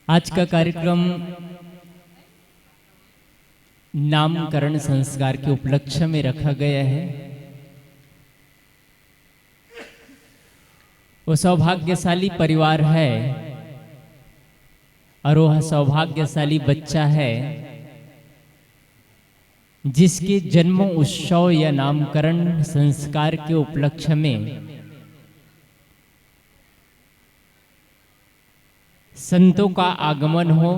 आज का कार्यक्रम नामकरण संस्कार के उपलक्ष्य में रखा गया है। वो सौभाग्यशाली परिवार है और वह सौभाग्यशाली बच्चा है जिसके जन्म उत्सव या नामकरण संस्कार के उपलक्ष्य में संतों का आगमन हो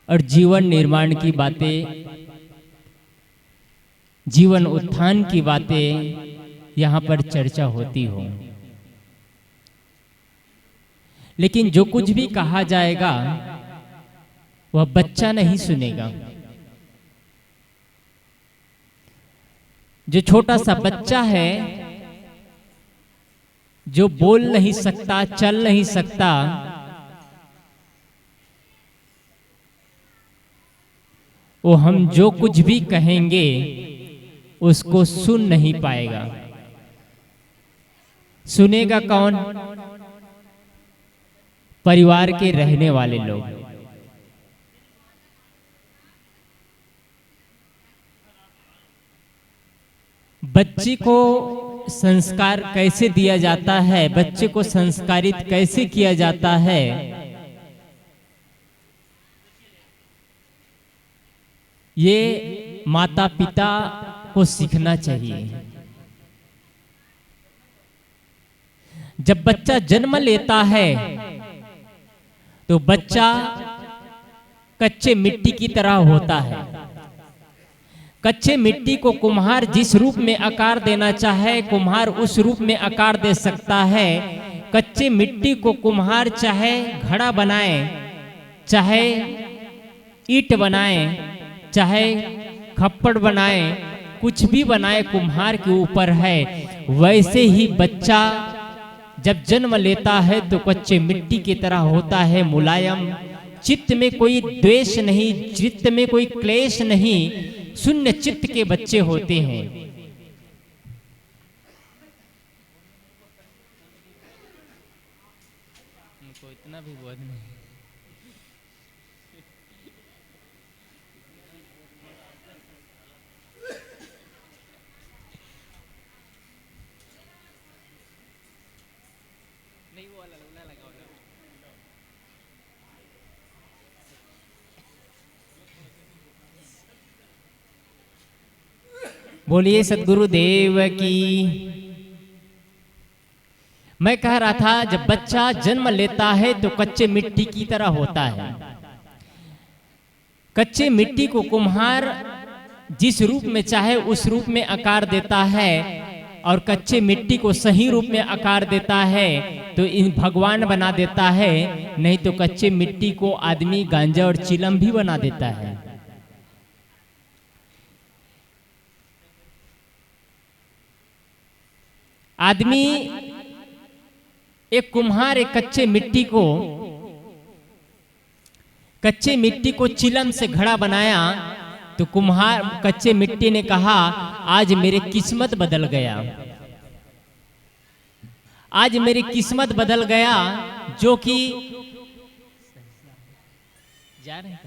और जीवन निर्माण की बातें, जीवन उत्थान की बातें यहाँ पर चर्चा होती हो। लेकिन जो कुछ भी कहा जाएगा वह बच्चा नहीं सुनेगा। जो छोटा सा बच्चा है, जो बोल नहीं सकता, चल नहीं सकता, वो हम जो कुछ भी कहेंगे उसको सुन नहीं पाएगा। सुनेगा कौन? परिवार के रहने वाले लोग। बच्चे को संस्कार कैसे दिया जाता है, बच्चे को संस्कारित कैसे किया जाता है, ये माता पिता को सीखना चाहिए। जब बच्चा जन्म लेता है तो बच्चा कच्चे मिट्टी की तरह होता है। कच्चे मिट्टी को कुम्हार जिस रूप में आकार देना चाहे, कुम्हार उस रूप में आकार दे सकता है। कच्चे मिट्टी को कुम्हार चाहे घड़ा बनाए, चाहे ईंट बनाए, चाहे खप्पड़ बनाए, कुछ भी बनाए, कुम्हार के ऊपर है। वैसे ही बच्चा जब जन्म लेता है तो कच्चे मिट्टी की तरह होता है, मुलायम, चित्त में कोई द्वेष नहीं, चित्त में कोई क्लेश नहीं, शून्य चित्त के बच्चे होते हैं। उनको इतना भी बोध नहीं। बोलिए सद्गुरु देव की। मैं कह रहा था, जब बच्चा जन्म लेता है तो कच्चे मिट्टी की तरह होता है। कच्चे मिट्टी को कुम्हार जिस रूप में चाहे उस रूप में आकार देता है और कच्चे मिट्टी को सही रूप में आकार देता है तो इन भगवान बना देता है, नहीं तो कच्चे मिट्टी को आदमी गांजा और चिलम भी बना देता है। आदमी, एक कुम्हार एक कच्चे मिट्टी को चिलम से घड़ा बनाया तो कुम्हार कच्चे मिट्टी ने कहा, आज मेरी किस्मत बदल गया, आज मेरी किस्मत बदल गया। जो कि जा रहे हैं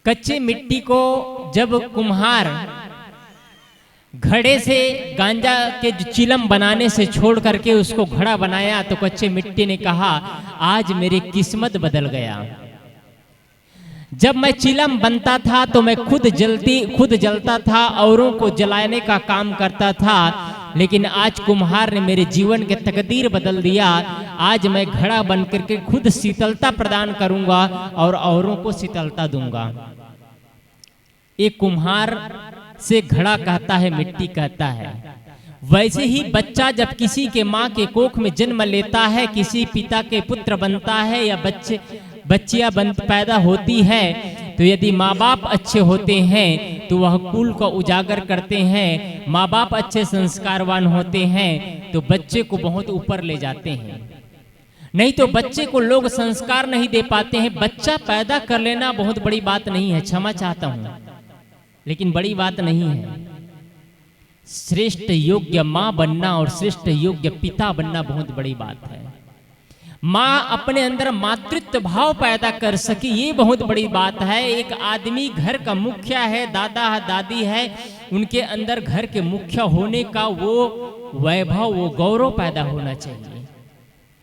कच्चे मिट्टी को जब कुम्हार घड़े से गांजा के चिलम बनाने से छोड़ करके उसको घड़ा बनाया तो कच्चे मिट्टी ने कहा, आज मेरी किस्मत बदल गया। जब मैं चिलम बनता था तो मैं खुद जलता था, औरों को जलाने का काम करता था, लेकिन आज कुम्हार ने मेरे जीवन के तकदीर बदल दिया। आज मैं घड़ा बन करके खुद शीतलता प्रदान करूंगा और औरों को शीतलता दूंगा। एक कुम्हार से घड़ा कहता है, मिट्टी कहता है। वैसे ही बच्चा जब किसी के माँ के कोख में जन्म लेता है, किसी पिता के पुत्र बनता है या बच्चियां पैदा होती है, तो यदि माँ बाप अच्छे होते हैं तो वह कुल को उजागर करते हैं। माँ बाप अच्छे संस्कारवान होते हैं तो बच्चे को बहुत ऊपर ले जाते हैं। नहीं तो बच्चे को लोग संस्कार नहीं दे पाते हैं। बच्चा पैदा कर लेना बहुत बड़ी बात नहीं है, क्षमा चाहता हूँ। लेकिन बड़ी बात नहीं है। श्रेष्ठ योग्य माँ बनना और श्रेष्ठ योग्य पिता बनना बहुत बड़ी बात है। माँ अपने अंदर मातृत्व भाव पैदा कर सकी, ये बहुत बड़ी बात है। एक आदमी घर का मुखिया है, दादा है, दादी है, उनके अंदर घर के मुखिया होने का वो वैभव, वो गौरव पैदा होना चाहिए।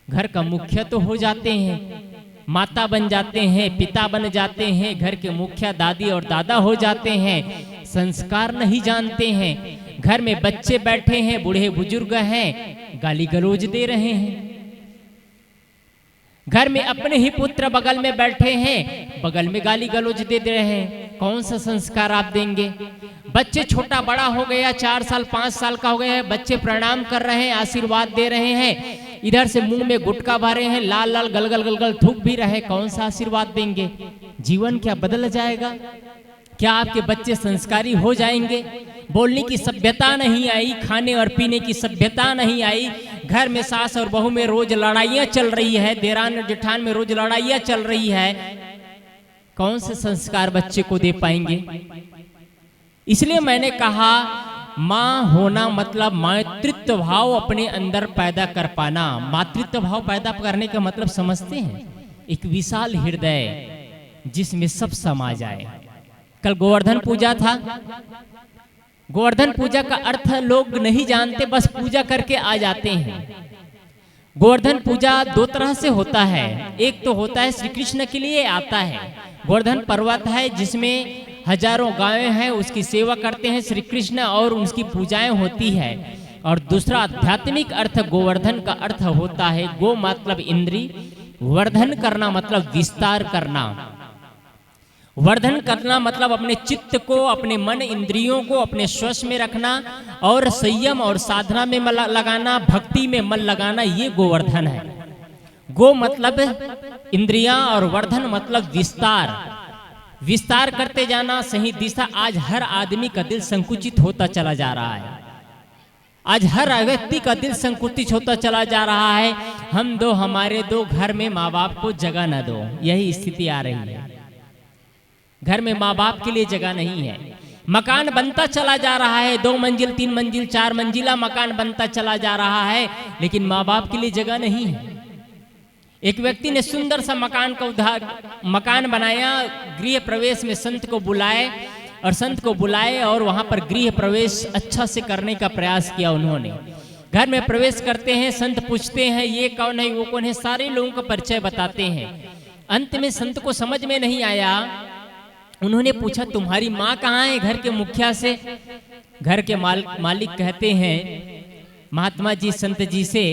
घर का मुखिया तो हो जाते हैं, माता बन जाते हैं, पिता बन जाते हैं, घर के मुखिया दादी और दादा हो जाते हैं, संस्कार नहीं जानते हैं। घर में बच्चे बैठे हैं, बूढ़े बुजुर्ग हैं, गाली गलौज दे रहे हैं। घर में अपने ही पुत्र बगल में बैठे हैं, बगल में गाली गलौज दे रहे हैं। कौन सा संस्कार आप देंगे? बच्चे छोटा बड़ा हो गया, 4 साल 5 साल का हो गया है, बच्चे प्रणाम कर रहे हैं, आशीर्वाद दे रहे हैं, इधर से मुंह में गुटखा भरे हैं, लाल लाल गलगल गलगल थूक भी रहे, कौन सा आशीर्वाद देंगे? जीवन क्या बदल जाएगा? क्या आपके बच्चे संस्कारी हो जाएंगे? बोलने की सभ्यता नहीं आई, खाने और पीने की सभ्यता नहीं आई, घर में सास और बहू में रोज लड़ाइयाँ चल रही है, देरान और जेठान में रोज लड़ाइयाँ चल रही है, कौन से संस्कार बच्चे को दे पाएंगे? इसलिए मैंने कहा माँ होना मतलब मातृत्व भाव अपने अंदर पैदा कर पाना। मातृत्व भाव पैदा करने का मतलब समझते हैं? एक विशाल हृदय जिसमें सब समा जाए। कल गोवर्धन पूजा था। गोवर्धन पूजा का अर्थ लोग नहीं जानते, बस पूजा करके आ जाते हैं। गोवर्धन पूजा 2 तरह से होता है। एक तो होता है श्री कृष्ण के लिए आता है, गोवर्धन पर्वत है जिसमें हजारों गायें हैं, उसकी सेवा करते हैं श्री कृष्ण और उसकी पूजाएं होती है। और दूसरा आध्यात्मिक अर्थ गोवर्धन का अर्थ होता है, गो मतलब इंद्री, वर्धन करना मतलब विस्तार करना। वर्धन करना मतलब अपने चित्त को, अपने मन इंद्रियों को अपने वश में रखना और संयम और साधना में मन लगाना, भक्ति में मन लगाना, ये गोवर्धन है। गो मतलब इंद्रियां और वर्धन मतलब विस्तार। विस्तार करते जाना, सही दिशा। आज हर आदमी का दिल संकुचित होता चला जा रहा है। आज हर व्यक्ति का दिल संकुचित होता चला जा रहा है। हम दो, हमारे दो, घर में माँ बाप को जगह न दो, यही स्थिति आ रही है। घर में माँ बाप के लिए जगह नहीं है। मकान बनता चला जा रहा है, 2 मंजिल 3 मंजिल 4 मंजिला मकान बनता चला जा रहा है, लेकिन माँ बाप के लिए जगह नहीं है। एक व्यक्ति ने सुंदर सा मकान बनाया, गृह प्रवेश में संत को बुलाए और वहां पर गृह प्रवेश अच्छा से करने का प्रयास किया उन्होंने। घर में प्रवेश करते हैं, संत पूछते हैं ये कौन है, वो कौन है, सारे लोगों का परिचय बताते हैं। अंत में संत को समझ में नहीं आया, उन्होंने पूछा तुम्हारी माँ कहाँ है? घर के मुखिया से। घर के मालिक कहते हैं महात्मा जी, संत जी से,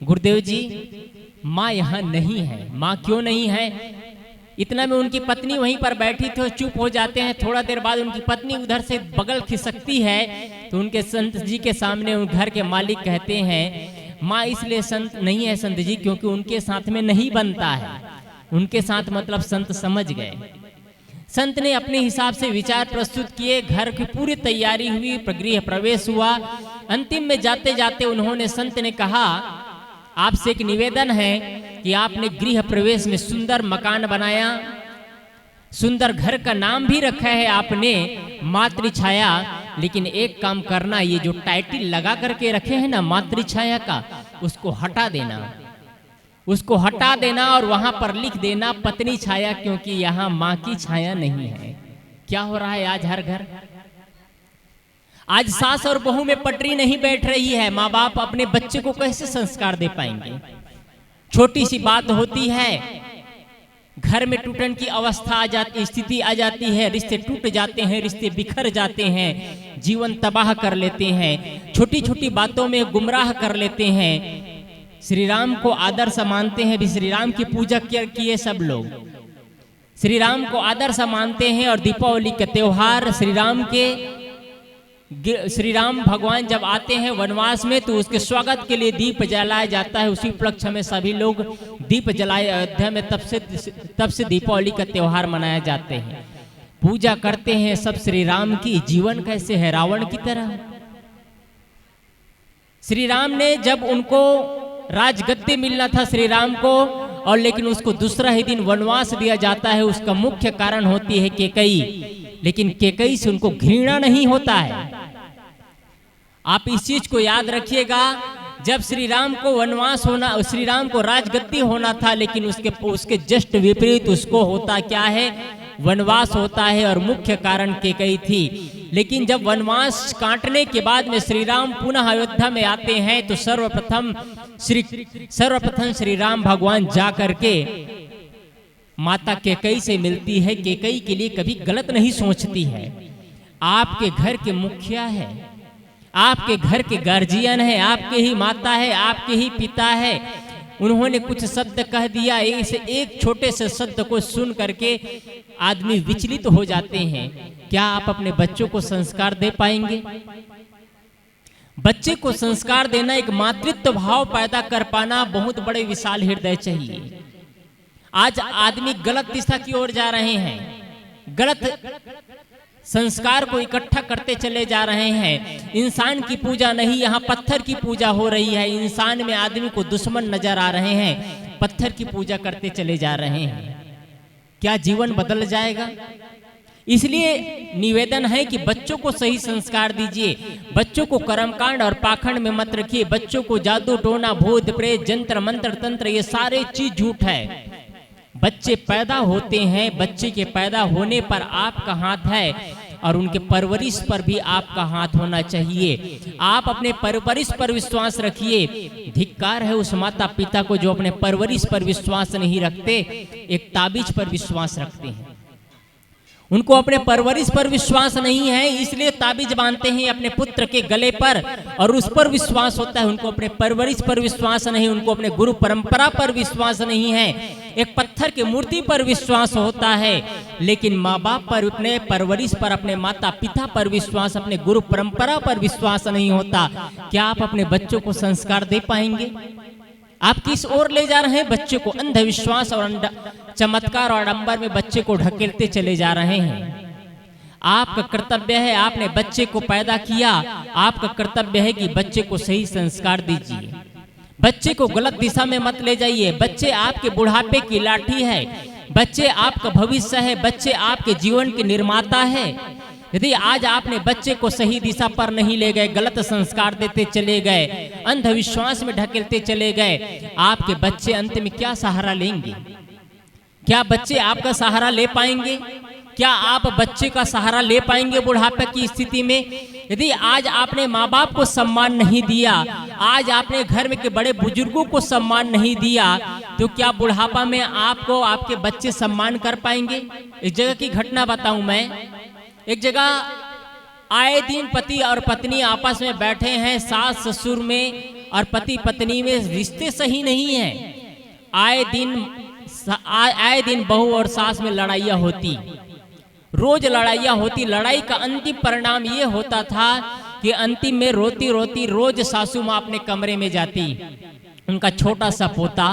गुरुदेव जी माँ यहाँ नहीं है। माँ क्यों नहीं है? इतना में उनकी पत्नी वहीं पर बैठी थी, चुप हो जाते हैं। थोड़ा देर बाद उनकी पत्नी उधर से बगल खिसकती है, तो उनके संत जी के सामने उन घर के मालिक कहते हैं माँ इसलिए संत नहीं है संत जी क्योंकि उनके साथ में नहीं बनता है। उनके साथ मतलब संत समझ गए। संत ने अपने हिसाब से विचार प्रस्तुत किए, घर की पूरी तैयारी हुई, गृह प्रवेश हुआ। अंतिम में जाते जाते उन्होंने, संत ने कहा आपसे एक निवेदन है कि आपने गृह प्रवेश में सुंदर मकान बनाया, सुंदर घर का नाम भी रखा है आपने मातृछाया, लेकिन एक काम करना, ये जो टाइटल लगा करके रखे हैं ना मातृछाया का, उसको हटा देना। उसको हटा देना और वहां पर लिख देना पत्नी छाया, क्योंकि यहाँ माँ की छाया नहीं है। क्या हो रहा है आज हर घर? आज सास और बहू में पटरी नहीं बैठ रही है। माँ बाप अपने बच्चे को कैसे संस्कार दे पाएंगे? छोटी सी बात होती है, घर में टूटन की अवस्था आ जाती, स्थिति आ जाती है, रिश्ते टूट जाते हैं, रिश्ते बिखर जाते हैं, जीवन तबाह कर लेते हैं, छोटी छोटी बातों में गुमराह कर लेते हैं। श्री राम को आदर से मानते हैं, भी श्री राम की पूजा किए सब लोग, श्री राम को आदर से मानते हैं। और दीपावली का त्योहार श्री राम भगवान जब आते हैं वनवास में, तो उसके स्वागत के लिए दीप जलाया जाता है। उसी उपलक्ष्य में सभी लोग दीप जलाए अयोध्या में, तब से दीपावली का त्योहार मनाया जाते हैं। पूजा करते हैं सब श्री राम की। जीवन कैसे है? रावण की तरह। श्री राम ने जब उनको राजगद्दी मिलना था श्री राम को, और लेकिन उसको दूसरा ही दिन वनवास दिया जाता है। उसका मुख्य कारण होती है कैकेयी। लेकिन कैकेयी से उनको घृणा नहीं होता है। आप इस चीज को याद रखिएगा, जब श्री राम को वनवास होना, श्री राम को राजगद्दी होना था, लेकिन उसके जस्ट विपरीत उसको होता क्या है, वनवास होता है, और मुख्य कारण कैकेयी थी। लेकिन जब वनवास काटने के बाद में श्री राम पुनः अयोध्या में आते हैं तो सर्वप्रथम श्री राम भगवान जा करके माता कैकेयी से मिलती है। कैकेयी के लिए कभी गलत नहीं सोचती है। आपके घर के मुखिया है, आपके घर के गार्जियन है, आपके ही माता है, आपके ही पिता है, उन्होंने कुछ शब्द कह दिया, इस एक छोटे से शब्द को सुन करके आदमी विचलित हो जाते हैं। क्या आप अपने बच्चों को संस्कार दे पाएंगे? बच्चे को संस्कार देना, एक मातृत्व भाव पैदा कर पाना बहुत बड़े विशाल हृदय चाहिए। आज आदमी गलत दिशा की ओर जा रहे हैं, गलत संस्कार को इकट्ठा करते चले जा रहे हैं। इंसान की पूजा नहीं, यहाँ पत्थर की पूजा हो रही है। इंसान में आदमी को दुश्मन नजर आ रहे हैं, पत्थर की पूजा करते चले जा रहे हैं। क्या जीवन बदल जाएगा? इसलिए निवेदन है कि बच्चों को सही संस्कार दीजिए, बच्चों को कर्मकांड और पाखंड में मत रखिए। बच्चों को जादू टोना, भूत प्रेत, जंत्र मंत्र तंत्र, ये सारे चीज झूठ है। बच्चे पैदा होते हैं, बच्चे के पैदा होने पर आपका हाथ है, और उनके परवरिश पर भी आपका हाथ होना चाहिए। आप अपने परवरिश पर विश्वास रखिए। धिक्कार है उस माता पिता को जो अपने परवरिश पर विश्वास नहीं रखते, एक ताबीज पर विश्वास रखते हैं। उनको अपने परवरिश पर विश्वास नहीं है, इसलिए ताबीज बांधते हैं अपने पुत्र के गले पर, और उस पर विश्वास होता है। उनको अपने परवरिश पर विश्वास नहीं, उनको अपने गुरु परंपरा पर विश्वास नहीं है, एक पत्थर की मूर्ति पर विश्वास होता है। लेकिन माँ बाप पर, अपने परवरिश पर, अपने माता पिता पर विश्वास, अपने गुरु परंपरा पर विश्वास नहीं होता। क्या आप अपने बच्चों को संस्कार दे पाएंगे? आप किस ओर ले जा रहे हैं बच्चे को? अंधविश्वास और चमत्कार और आडंबर में बच्चे को ढकेलते चले जा रहे हैं। आपका कर्तव्य है, आपने बच्चे को पैदा किया, आपका कर्तव्य है कि बच्चे को सही संस्कार दीजिए। बच्चे को गलत दिशा में मत ले जाइए। बच्चे आपके बुढ़ापे की लाठी है, बच्चे आपका भविष्य है, बच्चे आपके जीवन के निर्माता है। यदि आज आपने बच्चे को सही दिशा पर नहीं ले गए, गलत संस्कार देते चले गए, अंधविश्वास में ढकेलते चले गए, आपके बच्चे अंत में क्या सहारा लेंगे? क्या बच्चे आपका सहारा ले पाएंगे? क्या आप बच्चे का सहारा ले पाएंगे बुढ़ापे की स्थिति में? यदि आज आपने माँ बाप को सम्मान नहीं दिया, आज आपने घर में के बड़े बुजुर्गों को सम्मान नहीं दिया, तो क्या बुढ़ापा में आपको आपके बच्चे सम्मान कर पाएंगे? इस जगह की घटना बताऊं मैं। एक जगह आए दिन पति और पत्नी आपस में बैठे हैं, सास ससुर में और पति पत्नी में रिश्ते सही नहीं है। आए दिन बहू और सास में लड़ाइयाँ होती, रोज लड़ाइयाँ होती। लड़ाई का अंतिम परिणाम ये होता था कि अंतिम में रोती रोती रोज सासू माँ अपने कमरे में जाती। उनका छोटा सा पोता,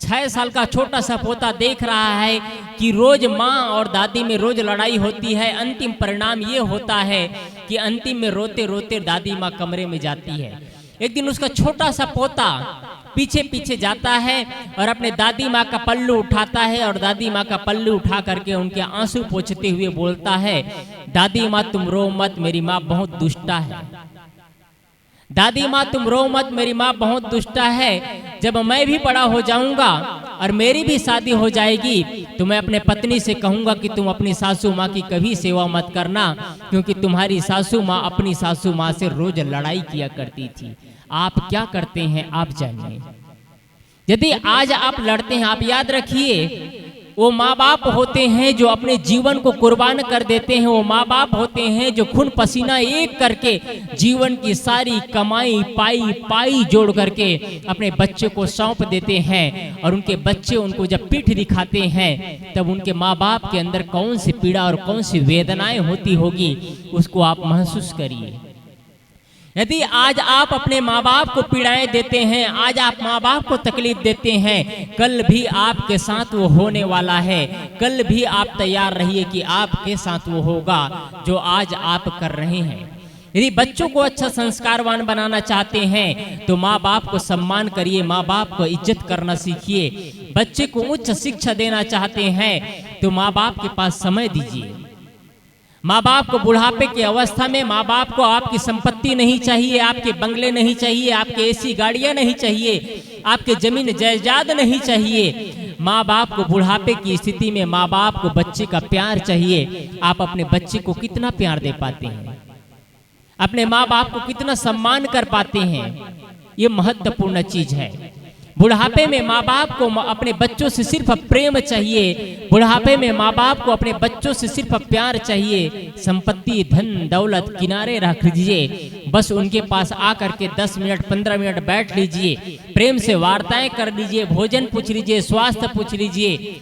6 साल का छोटा सा पोता देख रहा है कि रोज माँ और दादी में रोज लड़ाई होती है। अंतिम परिणाम ये होता है कि अंतिम में रोते रोते दादी माँ कमरे में जाती है। एक दिन उसका छोटा सा पोता पीछे पीछे जाता है और अपने दादी माँ का पल्लू उठाता है, और दादी माँ का पल्लू उठा करके उनके आंसू पोंछते हुए बोलता है, दादी माँ तुम रो मत, मेरी माँ बहुत दुष्टा है। दादी माँ तुम रो मत, मेरी माँ बहुत दुष्टा है। जब मैं भी बड़ा हो जाऊंगा और मेरी भी शादी हो जाएगी तो मैं अपने पत्नी से कहूंगा कि तुम अपनी सासू माँ की कभी सेवा मत करना, क्योंकि तुम्हारी सासू माँ अपनी सासू माँ से रोज लड़ाई किया करती थी। आप क्या करते हैं आप जानिए। यदि आज आप लड़ते हैं, आप याद रखिए, वो माँ बाप होते हैं जो अपने जीवन को कुर्बान कर देते हैं। वो माँ बाप होते हैं जो खून पसीना एक करके जीवन की सारी कमाई पाई जोड़ करके अपने बच्चे को सौंप देते हैं, और उनके बच्चे उनको जब पीठ दिखाते हैं तब उनके माँ बाप के अंदर कौन सी पीड़ा और कौन सी वेदनाएं होती होगी, उसको आप महसूस करिए। यदि आज आप अपने माँ बाप को पीड़ाएं देते हैं, आज आप माँ बाप को तकलीफ देते हैं, कल भी आपके साथ वो होने वाला है। कल भी आप तैयार रहिए कि आपके साथ वो होगा जो आज आप कर रहे हैं। यदि बच्चों को अच्छा संस्कारवान बनाना चाहते हैं तो माँ बाप को सम्मान करिए, माँ बाप को इज्जत करना सीखिए। बच्चे को उच्च शिक्षा देना चाहते हैं तो माँ बाप के पास समय दीजिए। माँ बाप को बुढ़ापे की अवस्था में माँ बाप को आपकी संपत्ति नहीं चाहिए, आपके बंगले नहीं चाहिए, आपके एसी गाड़ियां नहीं चाहिए, आपके जमीन जायदाद नहीं चाहिए। माँ बाप को बुढ़ापे की स्थिति में माँ बाप को बच्चे का प्यार चाहिए। आप अपने बच्चे को कितना प्यार दे पाते हैं, अपने माँ बाप को कितना सम्मान कर पाते हैं, ये महत्वपूर्ण चीज है। बुढ़ापे में माँ बाप को अपने बच्चों से सिर्फ प्रेम चाहिए, बुढ़ापे में माँ बाप को अपने बच्चों से सिर्फ प्यार चाहिए। संपत्ति धन दौलत किनारे रख लीजिए, बस उनके पास आकर के 10 मिनट 15 मिनट बैठ लीजिए, प्रेम से वार्ताएं कर लीजिए, भोजन पूछ लीजिए, स्वास्थ्य पूछ लीजिए।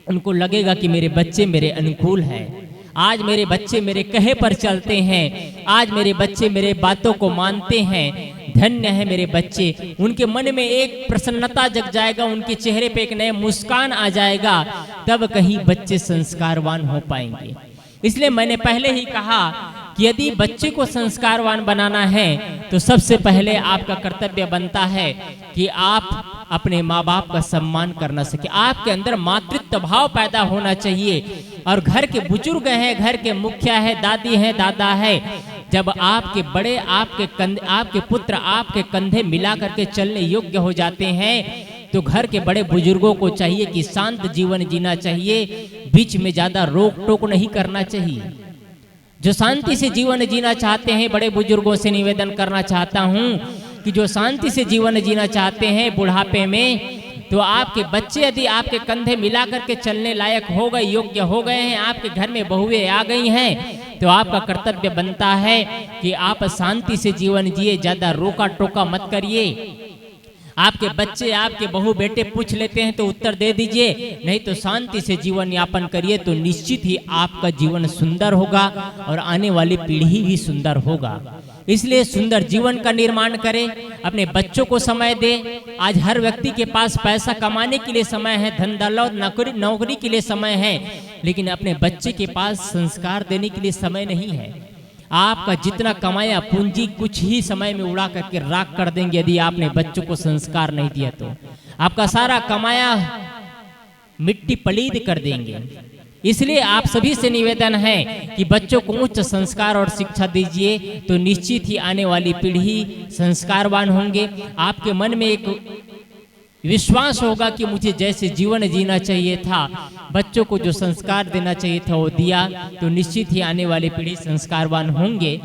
उनको लगेगा कि मेरे बच्चे मेरे अनुकूल हैं, आज मेरे बच्चे मेरे कहे पर चलते हैं, आज मेरे बच्चे मेरे बातों को मानते हैं, धन्य है मेरे बच्चे। उनके मन में एक प्रसन्नता जग जाएगा, उनके चेहरे पे एक नया मुस्कान आ जाएगा, तब कहीं बच्चे संस्कारवान हो पाएंगे। इसलिए मैंने पहले ही कहा कि यदि बच्चे को संस्कारवान बनाना है तो सबसे पहले आपका कर्तव्य बनता है कि आप अपने माँ बाप का सम्मान करना सीखें। आपके अंदर मातृत्व भाव पैदा होना चाहिए। और घर के बुजुर्ग हैं, घर के मुखिया है, दादी है, दादा है, जब आपके बड़े आपके पुत्र आपके कंधे मिला करके चलने योग्य हो जाते हैं तो घर के बड़े बुजुर्गों को चाहिए कि शांत जीवन जीना चाहिए, बीच में ज्यादा रोक टोक नहीं करना चाहिए। जो शांति से जीवन जीना चाहते हैं, बड़े बुजुर्गों से निवेदन करना चाहता हूं कि जो शांति से जीवन जीना चाहते हैं बुढ़ापे में, तो आपके बच्चे यदि आपके कंधे मिला करके चलने लायक हो गए, योग्य हो गए हैं, आपके घर में बहुएं आ गई हैं, तो आपका कर्तव्य बनता है कि आप शांति से जीवन जिए, ज्यादा रोका टोका मत करिए। आपके बच्चे आपके बहू बेटे पूछ लेते हैं तो उत्तर दे दीजिए, नहीं तो शांति से जीवन यापन करिए, तो निश्चित ही आपका जीवन सुंदर होगा और आने वाली पीढ़ी भी सुंदर होगा। इसलिए सुंदर जीवन का निर्माण करें, अपने बच्चों को समय दें। आज हर व्यक्ति के पास पैसा कमाने के लिए समय है, धन दौलत नौकरी के लिए समय है, लेकिन अपने बच्चे के पास संस्कार देने के लिए समय नहीं है। आपका जितना कमाया पूंजी कुछ ही समय में उड़ा करके राख कर देंगे यदि आपने बच्चों को संस्कार नहीं दिया तो। आपका सारा कमाया मिट्टी पलीद कर देंगे। इसलिए आप सभी से निवेदन है कि बच्चों को उच्च संस्कार और शिक्षा दीजिए, तो निश्चित ही आने वाली पीढ़ी संस्कारवान होंगे। आपके मन में एक विश्वास होगा कि मुझे जैसे जीवन जीना चाहिए था, बच्चों को जो संस्कार देना चाहिए था वो दिया, तो निश्चित ही आने वाली पीढ़ी संस्कारवान होंगे।